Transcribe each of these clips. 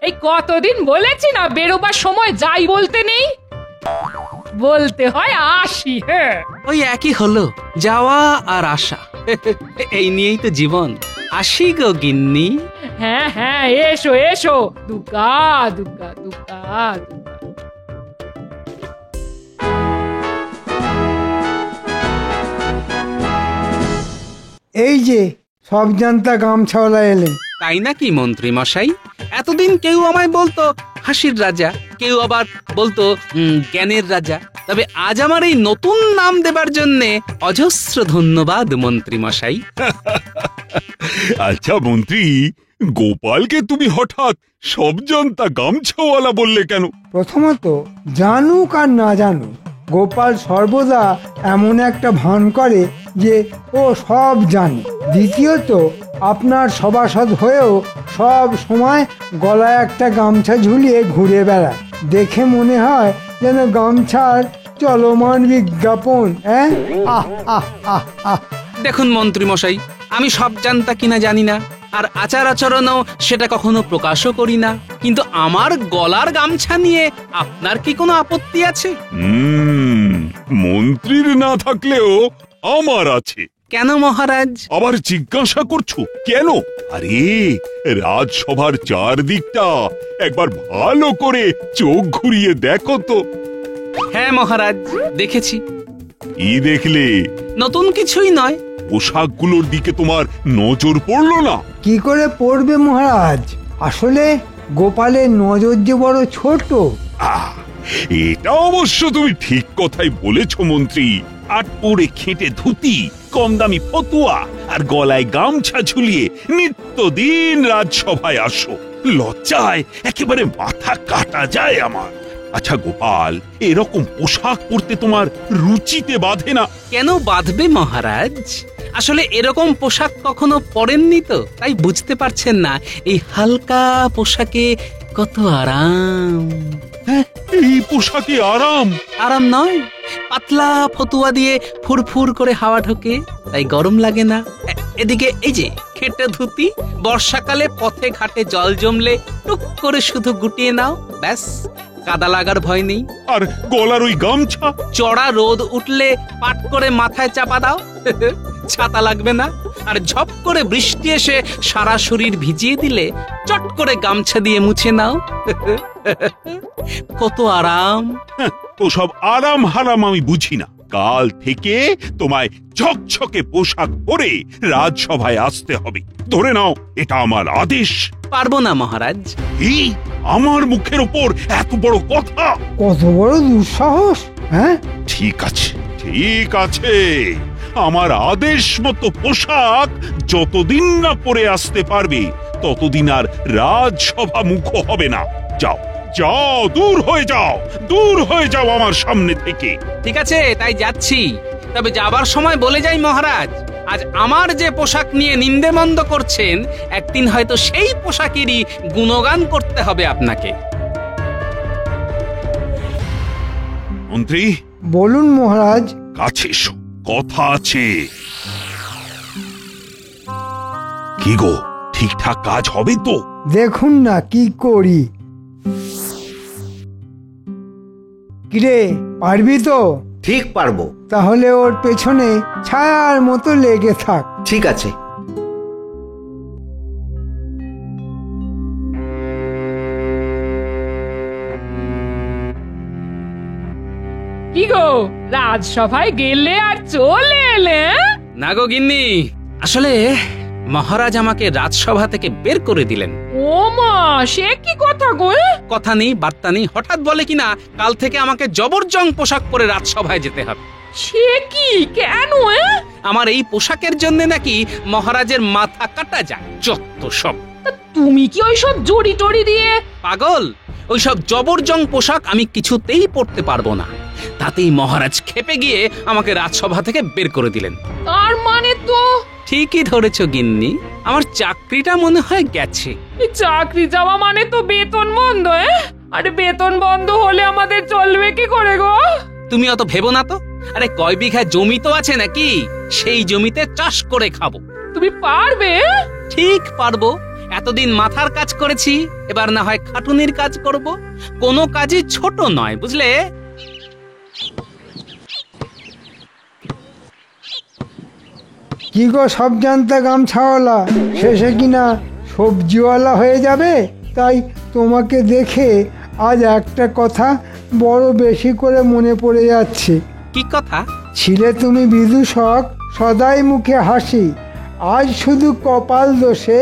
এই কতদিন বলেছি না বেরোবার সময় যাই বলতে নেই, বলতে হয় আসি। হ্যাঁ, ওই একই হলো, যাওয়া আর আসা। এই নিয়েই তো জীবন। আসি গো গিন্নি। হ্যাঁ হ্যাঁ, এসো এসো, দুগা দুগা দুগা দুগা। এই যে সব জানতা গামছাওয়ালা এলেন। তাই নাকি মন্ত্রী মশাই? এতদিন কেউ আমায় বলতো হাসির রাজা, কেউ আবার বলতো জ্ঞানের রাজা। তবে আজ আমার এই নতুন নাম দেবার জন্যে অজস্র ধন্যবাদ মন্ত্রী মশাই। আচ্ছা মন্ত্রী, গোপালকে তুমি হঠাৎ সব জানতা গামছাওয়ালা বললে কেন? প্রথমত, জানুক আর না জানুক, গোপাল সর্বদা এমন একটা ভান করে যে ও সব জানে। দ্বিতীয়ত, আপনার সভাসদ হয়েও সব সময় গলায় একটা গামছা ঝুলিয়ে ঘুরে বেড়ায়। দেখে মনে হয় যেন গামছার চলমান বিজ্ঞাপন। আহ আহ আহ আহ। দেখুন মন্ত্রী মশাই, আমি সব জানতা কিনা জানি না, আর আচার আচরণও সেটা কখনো প্রকাশও করি না, কিন্তু আমার গলার গামছা নিয়ে আপনার কি কোনো আপত্তি আছে? মন্ত্রীর না থাকলেও আমার আছে। কেন মহারাজ? আবার জিজ্ঞাসা করছো কেন? আরে রাজসভার চারদিকটা একবার ভালো করে চোখ ঘুরিয়ে দেখো তো। হ্যাঁ মহারাজ, দেখেছি। কি দেখলে? নতুন কিছুই নয়। পোশাকগুলোর দিকে তোমার নজর পড়লো না? কি করে পড়বে মহারাজ? আসলে গোপালের নজর যে বড় ছোট। এটা অবশ্য তুমি ঠিক কথাই বলেছ মন্ত্রী। আট পরে খেটে ধুতি, কম দামি ফতুয়া আর গলায় গামছা ঝুলিয়ে নিত্যদিন রাজসভায় আসো। লজ্জায় একেবারে মাথা কাটা যায় আমার। আচ্ছা গোপাল, এরকম পোশাক পরতে তোমার রুচিতে বাঁধে না? কেন বাঁধবে মহারাজ? আসলে এরকম পোশাক কখনো পরেননি তো, তাই বুঝতে পারছেন না এই হালকা পোশাকে কত আরাম। হ্যাঁ, এই পোশাকে আরাম? আরাম নয়, পাতলা ফতুয়া দিয়ে ফুরফুর করে হাওয়া ঢোকে, তাই গরম লাগে না। এদিকে এই যে খেটে ধুতি, বর্ষাকালে পথে ঘাটে জল জমলে টুক করে শুধু গুটিয়ে নাও, ব্যাস, কাদা লাগার ভয় নেই। আর গলার ওই গামছা? চড়া রোদ উঠলে পাট করে মাথায় চাপা দাও, ছাতা লাগবে না। আর ঝপ করে বৃষ্টি এসে সারা শরীর ভিজিয়ে দিলে চট করে গামছা দিয়ে মুছে নাও। কত আরাম। ওসব আরাম হারাম আমি বুঝি না। কাল থেকে তোমায় ঝকঝকে পোশাক পরে রাজসভায় আসতে হবে। ধরে নাও এটা আমার আদেশ। পারবো না মহারাজ। এই আমার মুখের উপর এত বড় কথা! কত বড় দুঃসাহস! হ্যাঁ, ঠিক আছে ঠিক আছে, আমার আদেশ মতো পোশাক যতদিন না পরে আসতে পারবে ততদিন আর রাজসভা মুখ হবে না। যাও যাও, দূর হয়ে যাও, দূর হয়ে যাও আমার সামনে থেকে। ঠিক আছে, তাই যাচ্ছি। তবে যাবার সময় বলে যাই মহারাজ, আজ আমার যে পোশাক নিয়ে নিন্দেমন্দ করছেন, একদিন হয়তো সেই পোশাকেরই গুণগান করতে হবে আপনাকে। মন্ত্রী, বলুন মহারাজ। কাছে এসো, কথা আছে। কি গো, ঠিকঠাক কাজ হবে তো? দেখুন না কি করি। কিরে, পারবি তো? ঠিক পারবো। তাহলে ওর পেছনে ছায়ার মতো লেগে থাক। ঠিক আছে। কি গো, রাজসভায় গেলে আর চলে এলে? না গো গিন্নি, আসলে মহারাজ আমাকে রাজসভা থেকে বের করে দিলেন। ও মা, সে কি কথা গো? কথা নেই বার্তা নেই, হঠাৎ বলে কিনা কাল থেকে আমাকে জবরজং পোশাক পরে রাজসভায় যেতে হবে। সে কি, কেন? আমার এই পোশাকের জন্য নাকি মহারাজের মাথা কাটা যায়। যত সব। তুমি কি ওইসব জড়ি টড়ি দিয়ে? পাগল, ওইসব জবরজং পোশাক আমি কিছুতেই পরতে পারবো না। তাতেই মহারাজ খেপে গিয়ে আমাকে রাজসভা থেকে বের করে দিলেন। তার মানে তো? ঠিকই ধরেছ গিন্নি, আমার চাকরিটা মনে হয় গেছে। চাকরি যাওয়া মানে তো বেতন বন্ধ। আরে বেতন বন্ধ হলে আমাদের চলবে কি করে গো? তুমি অত ভেবো না তো। আরে কয় বিঘা জমি তো আছে নাকি, সেই জমিতে চাষ করে খাবো। তুমি পারবে? ঠিক পারবো। এতদিন মাথার কাজ করেছি, এবার না হয় খাটুনির কাজ করব। কোনো কাজই ছোট নয়, বুঝলে? কি গো সব জানতা গামছাওয়ালা, শেষে কিনা সবজিওয়ালা হয়ে যাবে? তাই তোমাকে দেখে আজ একটা কথা বড় বেশি করে মনে পড়ে যাচ্ছে। কি কথা? ছিলে তুমি বিদূষক, সদাই মুখে হাসি, আজ শুধু কপাল দোষে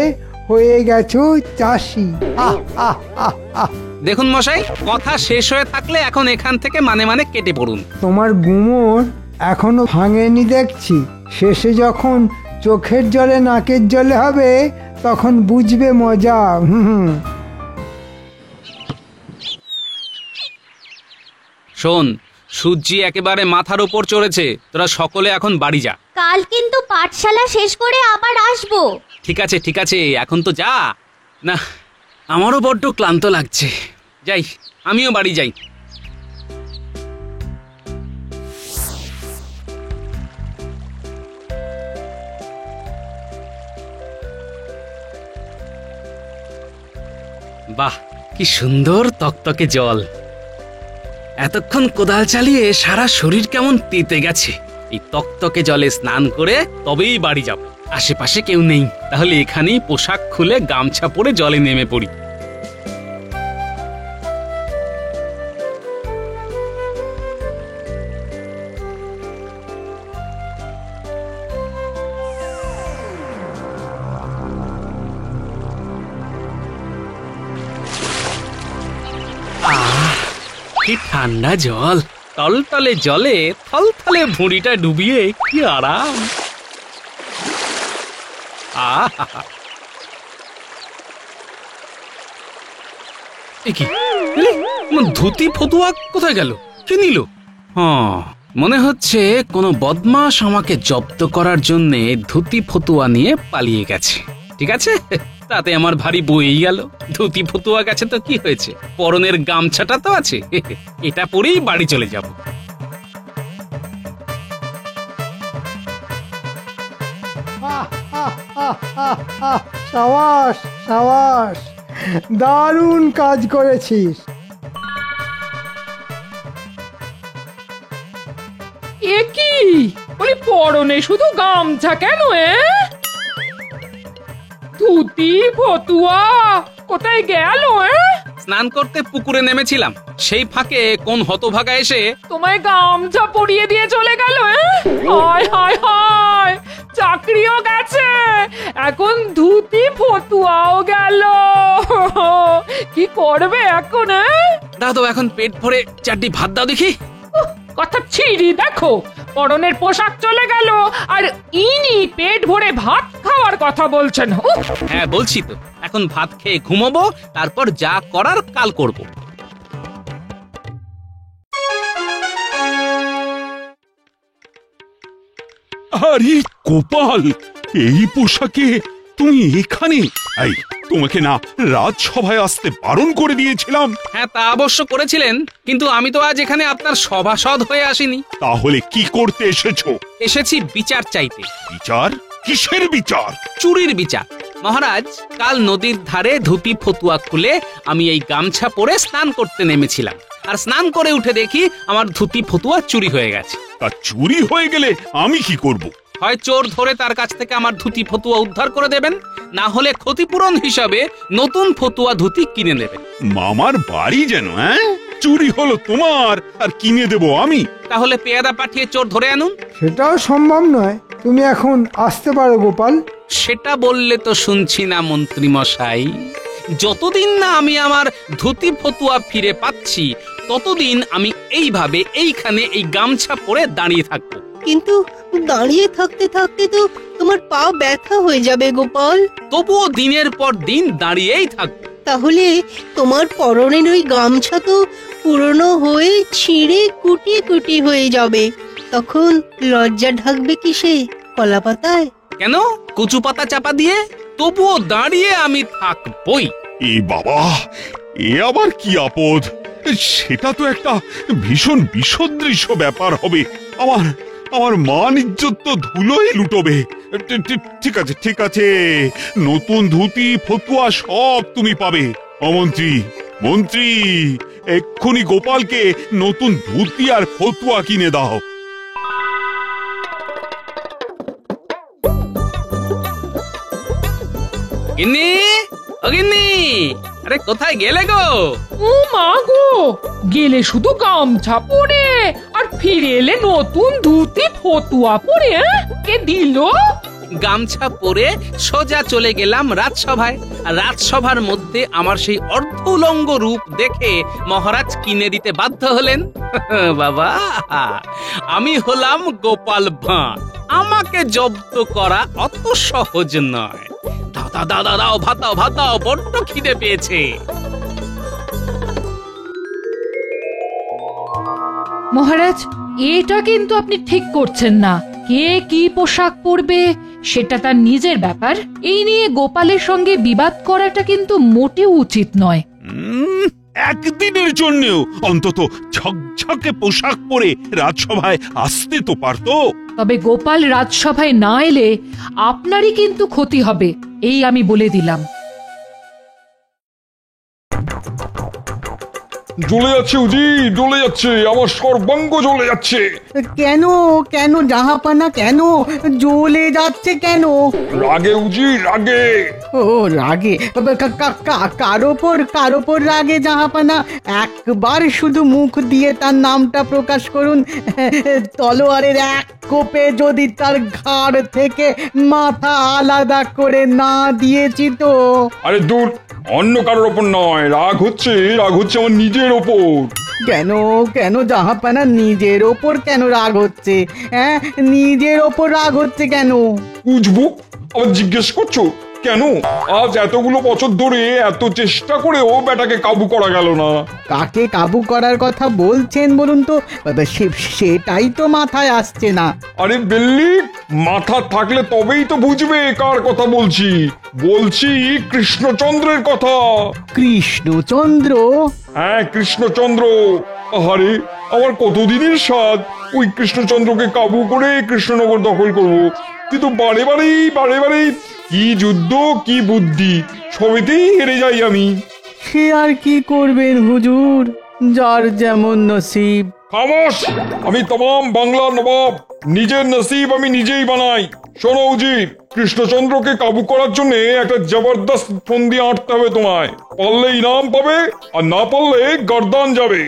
হয়ে গেছো চাষি। আহ আহ আহ আহ। দেখুন মশাই, কথা শেষ হয়ে থাকলে এখন এখান থেকে মানে মানে কেটে পড়ুন। তোমার গুমর এখনো ভাঙেনি দেখছি। শেষে যখন চোখের জলে নাকের জলে হবে তখন বুঝবে মজা। শোন, সূর্যি একেবারে মাথার উপর চড়েছে, তোরা সকলে এখন বাড়ি যা। কাল কিন্তু পাঠশালা শেষ করে আবার আসবো। ঠিক আছে ঠিক আছে, এখন তো যা। না, আমারও বড্ড ক্লান্ত লাগছে, যাই, আমিও বাড়ি যাই। বাহ, কি সুন্দর তকতকে জল। এতক্ষণ কোদাল চালিয়ে সারা শরীর কেমন তেতে গেছে। এই তকতকে জলে স্নান করে তবেই বাড়ি যাব। আশেপাশে কেউ নেই, তাহলে এখানেই পোশাক খুলে গামছা পরে জলে নেমে পড়ি। কি ঠান্ডা জল, টলটলে জলে থলথলে ভুঁড়িটা ডুবিয়ে কি আরাম। আহা, কি ধুতি ফতুয়া কোথায় গেল? কে নিল? মনে হচ্ছে কোনো বদমাশ আমাকে জব্দ করার জন্য ধুতি ফতুয়া নিয়ে পালিয়ে গেছে। ঠিক আছে, তাতে আমার ভারী বই গেল। ধুতি ফতুয়া গেছে তো কি হয়েছে, পরনের গামছাটা তো আছে, এটা পরেই বাড়ি চলে যাব। সাবাস সাবাস, দারুণ কাজ করেছিস। এ কি বলি, পরনে শুধু গামছা কেন? ধুতি ফতুয়া কোথায় গেল? স্নান করতে পুকুরে নেমেছিলাম, সেই ফাঁকে কোন হতভাগা এসে তোমায় গামছা পরিয়ে দিয়ে চলে গেল। হায় হায় হায়, চাকরিও গেছে, এখন ধুতি ফতুয়াও গেল। কি করবে এখন? দাদু, এখন পেট ভরে চারটি ভাত দাও দেখি। কথা ছিড়ি, দেখো পরনের পোশাক চলে গেল আর ইনি পেট ভরে ভাত খাওয়ার কথা বলছেন। হ্যাঁ বলছি তো, এখন ভাত খেয়ে ঘুমাবো, তারপর যা করার কাল করব। আরে গোপাল, এই পোশাকে তুমি এখানে? এই, তোমাকে না রাজসভায় আসতে বারণ করে দিয়েছিলাম? হ্যাঁ, তা অবশ্য করেছিলেন, কিন্তু আমি তো আজ এখানে আপনার সভাসদ হয়ে আসিনি। তাহলে কি করতে এসেছো? এসেছি বিচার চাইতে। বিচার? কিসের বিচার? চুরির বিচার। মহারাজ, কাল নদীর ধারে ধুতি ফতুয়া খুলে আমি এই গামছা পরে স্নান করতে নেমেছিলাম, আর স্নান করে উঠে দেখি আমার ধুতি ফতুয়া চুরি হয়ে গেছে। তা চুরি হয়ে গেলে আমি কি করব? হয় চোর ধরে তার কাছ থেকে আমার ধুতি ফতুয়া উদ্ধার করে দেবেন, না হলে ক্ষতিপূরণ হিসাবে নতুন ফতুয়া ধুতি কিনে নেবেন। মামার বাড়ি যেন, চুরি হলো তোমার আর কিনে দেব আমি। তাহলে পেয়াদা পাঠিয়ে চোর ধরে আনুন। সেটাও সম্ভব নয়, তুমি এখন আসতে পারো গোপাল। সেটা বললে তো শুনছি না মন্ত্রী মশাই। যতদিন না আমি আমার ধুতি ফতুয়া ফিরে পাচ্ছি, ততদিন আমি এইভাবে এইখানে এই গামছা পরে দাঁড়িয়ে থাকবো। কিন্তু দাঁড়িয়ে থাকতে থাকতে তো তোমার পা ব্যথা হয়ে যাবে গোপাল। তবুও দিনের পর দিন দাঁড়িয়েই থাকবো। তাহলে তোমার পরনের ওই গামছা তো পুরনো হয়ে ছিঁড়ে কুটি কুটি হয়ে যাবে, তখন লজ্জা ঢাকবে কিসে? কলা পাতায়? কেন কচু পাতা চাপা দিয়ে? তবুও দাঁড়িয়ে আমি থাকবই। এ বাবা, এ আবার কি আপদ? সেটা তো একটা ভীষণ বিসদৃশ্য ব্যাপার হবে। আমার মান ইজ্জত তো ধুলোয় লুটোবে। ঠিক আছে, নতুন ধুতি ফতুয়া সব তুমি পাবে। মন্ত্রী মন্ত্রী, এক্ষুনি গোপালকে নতুন ধুতি আর ফতুয়া কিনে দাও। গিন্নি, ও গিন্নি, আরে কোথায় গেলে গো? ও মা গো, গেলে শুধু গামছা পরে আর ফিরে এলে নতুন ধুতি ফতুয়া পরে? কে দিল? গামছা পরে সোজা চলে গেলাম রাজসভায়। আর রাজসভার মধ্যে আমার সেই অর্ধ উলঙ্গ রূপ দেখে মহারাজ কিনে দিতে বাধ্য হলেন। বাবা, আমি হলাম গোপাল ভাঁড়, আমাকে জব্দ করা অত সহজ নয়। দাও দাও দাও দাও, ভাত দাও ভাত দাও, বড্ড খিদে পেয়েছে। মহারাজ, এটা কিন্তু আপনি ঠিক করছেন না। কে কি পোশাক পরবে সেটা তার নিজের ব্যাপার। এই নিয়ে গোপালের সঙ্গে বিবাদ করাটা কিন্তু মোটেও উচিত নয়। একদিনের জন্যও অন্তত ঝকঝকে পোশাক পরে রাজসভায় আসতে তো পারতো। তবে গোপাল রাজসভায় না এলে আপনারই কিন্তু ক্ষতি হবে, এই আমি বলে দিলাম। জ্বলে যাচ্ছে উজি, জ্বলে যাচ্ছে, আমার সর্বাঙ্গ জ্বলে যাচ্ছে। কেন কেন জাহাপানা, কেন জ্বলে যাচ্ছে কেন? রাগে উজি, রাগে। ও রাগে? কার ওপর রাগে জাহাপানা? একবার শুধু মুখ দিয়ে তার নামটা প্রকাশ করুন, তলোয়ারের এক কোপে যদি তার ঘাড় থেকে মাথা আলাদা করে না দিয়েছি তো। আরে দূর, অন্য কারোর ওপর নয়, রাগ হচ্ছে আমার নিজের ওপর। কেন কেন জাহাপানা, নিজের ওপর কেন রাগ হচ্ছে? হ্যাঁ, নিজের ওপর রাগ হচ্ছে কেন? বুঝবো, আবার জিজ্ঞেস করছো কেন? আজ এতগুলো বছর ধরে এত চেষ্টা করেও বেটাকে কাবু করা গেল না। কাকে কাবু করার কথা বলছেন বলুন তো? সেটাই তো মাথায় আসছে না। আরে বেল্লি, মাথা থাকলে তবেই তো বুঝবে কার কথা বলছি। বলছি কৃষ্ণচন্দ্রের কথা। কৃষ্ণচন্দ্র? হ্যাঁ, কৃষ্ণচন্দ্র। আরে আমার কতদিনের স্বাদ ওই কৃষ্ণচন্দ্রকে কাবু করে কৃষ্ণনগর দখল করব, কিন্তু বারে বারেই কি যুদ্ধ, কি বুদ্ধি, সবেতেই হেরে যাই আমি। সে আর কি করবেন হুজুর, যার যেমন নসিব। খামোশ! আমি তমাম বাংলার নবাব, নিজের নসিব আমি নিজেই বানাই। শোনো উজির, কৃষ্ণচন্দ্রকে কাবু করার জন্য একটা জবরদস্ত ফন্দি আঁটতে হবে তোমায়। পারলে ইনাম পাবে, আর না পারলে গর্দান যাবে।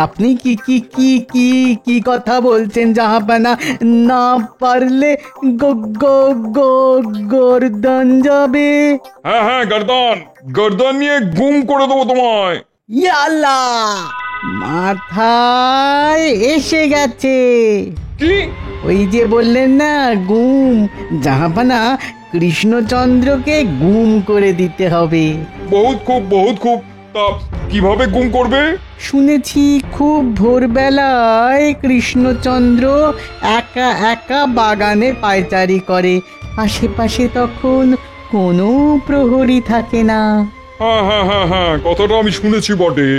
আপনি কি কি কি কি কি কথা বলছেন জাহাপানা? না পারলে গর্দান যাবে? হ্যাঁ, গর্দান নিয়ে গুম করে দেবো তোমায়। ইয়াল্লা, মাথায় এসে গেছে। কি? ওই যে বললেন না গুম, জাহাপানা কৃষ্ণচন্দ্রকে গুম করে দিতে হবে। বহুত খুব। তা কিভাবে গুম করবে? শুনেছি খুব ভোরবেলায় কৃষ্ণচন্দ্র একা একা বাগানে পায়চারি করে, আশেপাশে তখন কোনো প্রহরী থাকে না। হ্যাঁ, কথাটা আমি শুনেছি বটে।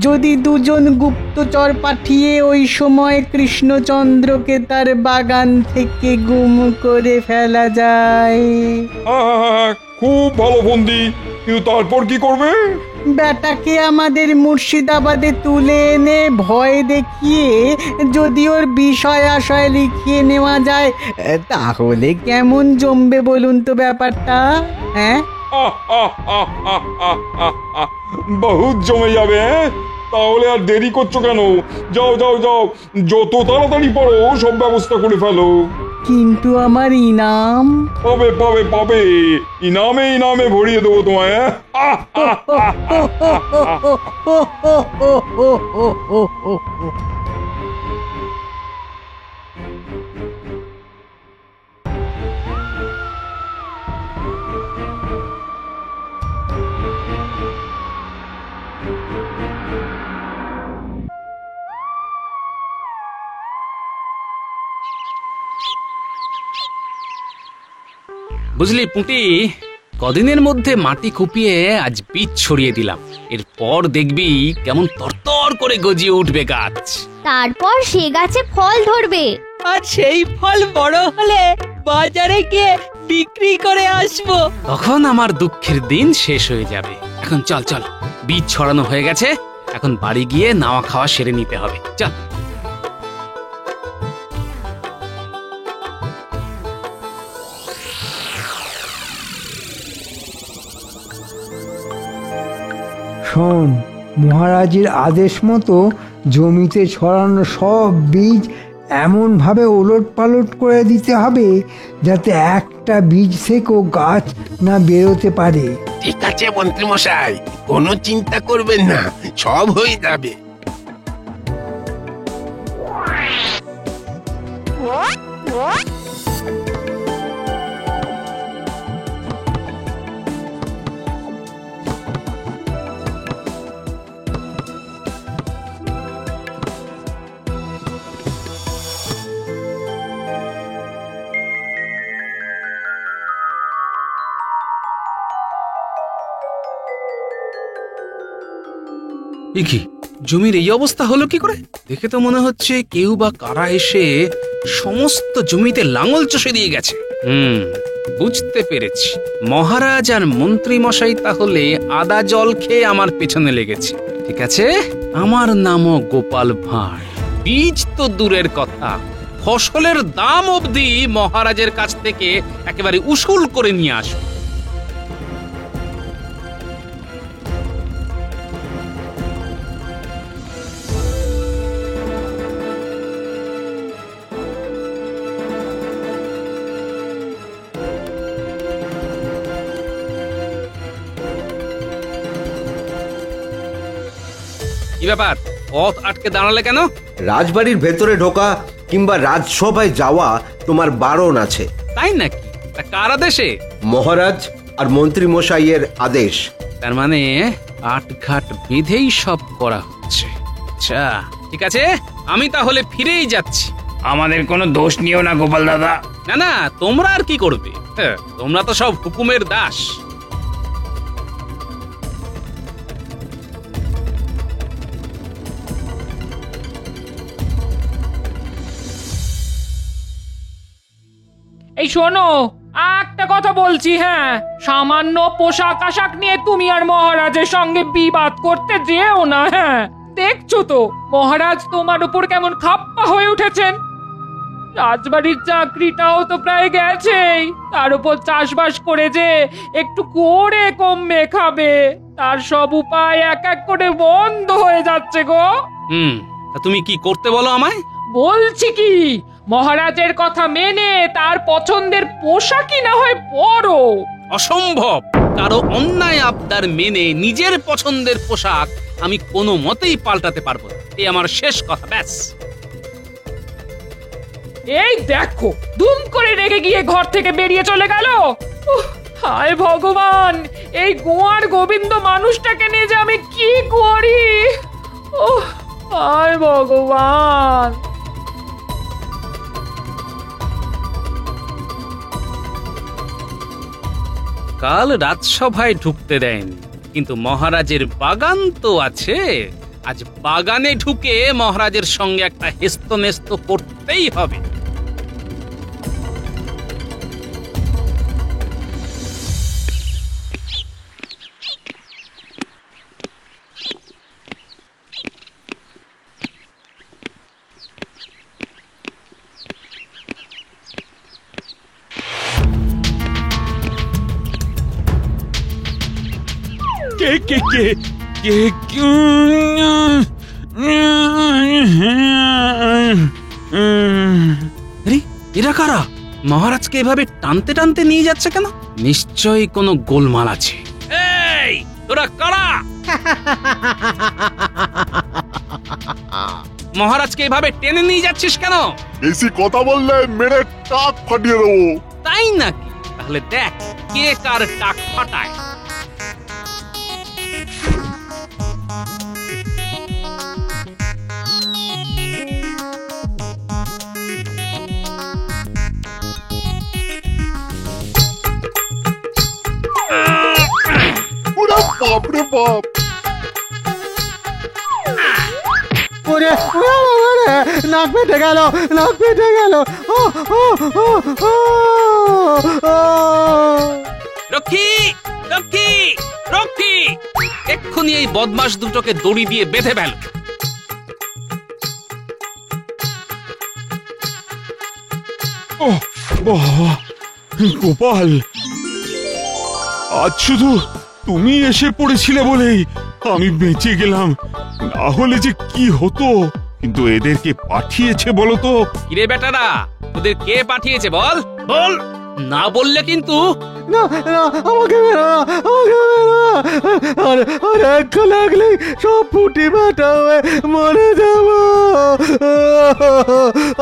যদি দুজন গুপ্তচর পাঠিয়ে ওই সময় কৃষ্ণচন্দ্রকে তার বাগান থেকে গুম করে ফেলা যায়। হ্যাঁ, খুব ভালো বন্দি, কিন্তু তারপর কি করবে? বেটাকে আমাদের মুর্শিদাবাদে তুলে এনে ভয় দেখিয়ে যদি ওর বিষয় আশয় লিখিয়ে নেওয়া যায়, তাহলে কেমন জমবে বলুন তো ব্যাপারটা? হ্যাঁ, বহুত জমে যাবে। তাহলে আর দেরি করছো কেন? যাও, যত তাড়াতাড়ি পারো সব ব্যবস্থা করে ফেলো। কিন্তু আমার ইনাম? পাবে, ইনামে ভরিয়ে দেবো তোমায়। বুঝলি পুঁটি, কদিনের মধ্যে মাটি কুপিয়ে আজ বীজ ছড়িয়ে দিলাম। এরপর দেখবি কেমন তরতর করে গজিয়ে উঠবে গাছ। তারপর সে গাছে ফল ধরবে। আর সেই ফল বড় হলে বাজারে গিয়ে বিক্রি করে আসবো। তখন আমার দুঃখের দিন শেষ হয়ে যাবে। এখন চল চল, বীজ ছড়ানো হয়ে গেছে, এখন বাড়ি গিয়ে নাওয়া খাওয়া সেরে নিতে হবে। চল। শোন, মহারাজের আদেশ মতো জমিতে ছড়ানো সব বীজ এমনভাবে ওলট পালট করে দিতে হবে যাতে একটা বীজ থেকেও গাছ না বেরোতে পারে। ঠিক আছে মন্ত্রী মশাই, কোনো চিন্তা করবেন না, সব হয়ে যাবে। কি জমির এই অবস্থা হলো কি করে? দেখে তো মনে হচ্ছে কেউ বা কারা এসে সমস্ত জমিতে লাঙল চষে দিয়ে গেছে। বুঝতে পেরেছি, মহারাজ আর মন্ত্রী মশাই তাহলে আদা জল খেয়ে আমার পেছনে লেগেছে। ঠিক আছে, আমার নামও গোপাল ভাঁড়। বীজ তো দূরের কথা, ফসলের দাম অবধি মহারাজের কাছ থেকে একেবারে উসুল করে নিয়ে আসবো। কি ব্যাপার, পথ আটকে দাঁড়ালে কেন? রাজবাড়ির ভেতরে ঢোকা কিংবা রাজসভায় যাওয়া তোমার বারণ আছে। তাই নাকি? তা কার আদেশে? মহারাজ আর মন্ত্রী মশাইয়ের আদেশ। তার মানে আটঘাট বেঁধেই সব করা হচ্ছে। আচ্ছা ঠিক আছে, আমি তাহলে ফিরেই যাচ্ছি। আমাদের কোনো দোষ নিও না গোপাল দাদা। না না, তোমরা আর কি করবে, তোমরা তো সব হুকুমের দাস। এই শোনো, একটা কথা বলছি, হ্যাঁ, সামান্য পোশাক আশাক নিয়ে তুমি আর মহারাজের সঙ্গে বিবাদ করতে যেও না। হ্যাঁ, দেখছো তো মহারাজ তোমার উপর কেমন খাপ্পা হয়ে উঠেছেন। রাজবাড়ির চাকরিটাও তো প্রায় গেছেই, তার উপর চাষবাস করে যে একটু করে কমবে খাবে, তার সব উপায় এক এক করে বন্ধ হয়ে যাচ্ছে গো। তা তুমি কি করতে বলো আমায়? বলছি কি, মহারাজের কথা মেনে তার পছন্দের পোশাকই না হয় পরো। অসম্ভব, কারো অন্যায় আবদার মেনে নিজের পছন্দের পোশাক আমি কোনো মতেই পাল্টাতে পারবো না। এই আমার শেষ কথা, ব্যাস। এই দেখো, দুম করে রেগে গিয়ে ঘর থেকে বেরিয়ে চলে গেল। হায় ভগবান, এই গোয়ার গোবিন্দ মানুষটাকে নিয়ে যে আমি কি করি। হায় ভগবান। কাল রাজসভায় ঢুকতে দেয়নি, কিন্তু মহারাজের বাগান তো আছে। আজ বাগানে ঢুকে মহারাজের সঙ্গে একটা হেস্তনেস্ত করতেই হবে। কে কে কে কে এরা কারা? মহারাজকে এভাবে টানতে টানতে নিয়ে যাচ্ছে কেন? নিশ্চয়ই কোনো গোলমাল আছে। এই তোরা কারা? মহারাজকে এভাবে টেনে নিয়ে যাচ্ছিস কেন? বেশি কথা বললে মেরে টাক ফাটিয়ে দেবো। তাই নাকি? তাহলে দেখ কে কার টাক ফাটায়। বাপরে বাপ, ওরে নাক পেটে গেল, নাক পেটে গেল। রক্ষী, রক্ষী, রক্ষী, এক্ষুনি এই বদমাস দুটোকে দড়ি দিয়ে বেঁধে ফেল। গোপাল, আজ শুধু তুমি এসে পড়েছিলে বলেই আমি বেঁচে গেলাম, না হলে যে কি হতো। কিন্তু এদেরকে পাঠিয়েছে বলো তো? কিরে বেটারা, তোদের কে পাঠিয়েছে বল, বল। না বললে কিন্তু না না, আমাকে মেরো না, আমাকে মেরো না। আর এক লাগলে সব ফুটি বাটা হয়ে মরে যাব।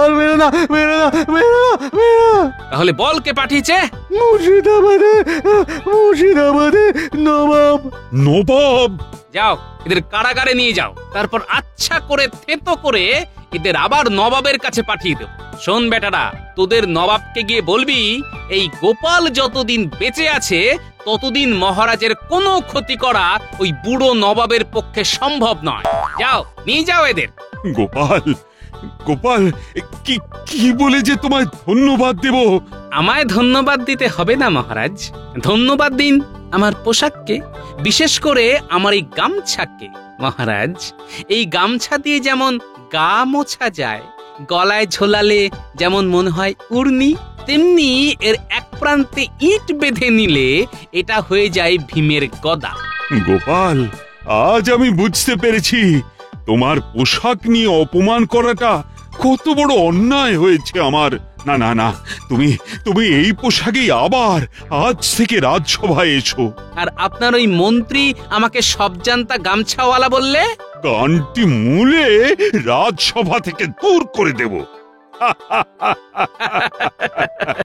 আর মেরো না, মেরো না, মেরো না, মেরো না। তাহলে বল কে পাঠিয়েছে? মুর্শিদাবাদে, মুর্শিদাবাদে নবাব। নবাব? যাও, এদের কারাগারে নিয়ে যাও, তারপর আচ্ছা করে থেতো করে এদের আবার নবাবের কাছে পাঠিয়ে দেব। শোন বেটারা, তোদের নবাবকে গিয়ে বলবি এই গোপাল যতদিন বেঁচে আছে ততদিন মহারাজের কোনো ক্ষতি করা ওই বুড়ো নবাবের পক্ষে সম্ভব নয়। যাও, নিয়ে যাও এদের। গোপাল, গোপাল, কি কি বলে যে তোমায় ধন্যবাদ দেব? আমায় ধন্যবাদ দিতে হবে না মহারাজ, ধন্যবাদ দিন আমার পোশাককে, বিশেষ করে আমার এই গামছাকে। মহারাজ, এই গামছা দিয়ে যেমন গা মোছা যায়, গলায় ঝোলালে যেমন মনে হয় উড়নি, তেমনি এর এক প্রান্তে ইট বেঁধে নিলে এটা হয়ে যায় ভীমের গদা। গোপাল, আজ আমি বুঝতে পেরেছি তোমার পোশাক নিয়ে অপমান করাটা কত বড় অন্যায় হয়েছে আমার। না না না, তুমি তুমি এই পোশাকেই আবার আজ থেকে রাজসভায় এসো। আর আপনার ওই মন্ত্রী আমাকে সবজান্তা গামছাওয়ালা বললে? কানটি মূলে রাজসভা থেকে দূর করে দেব।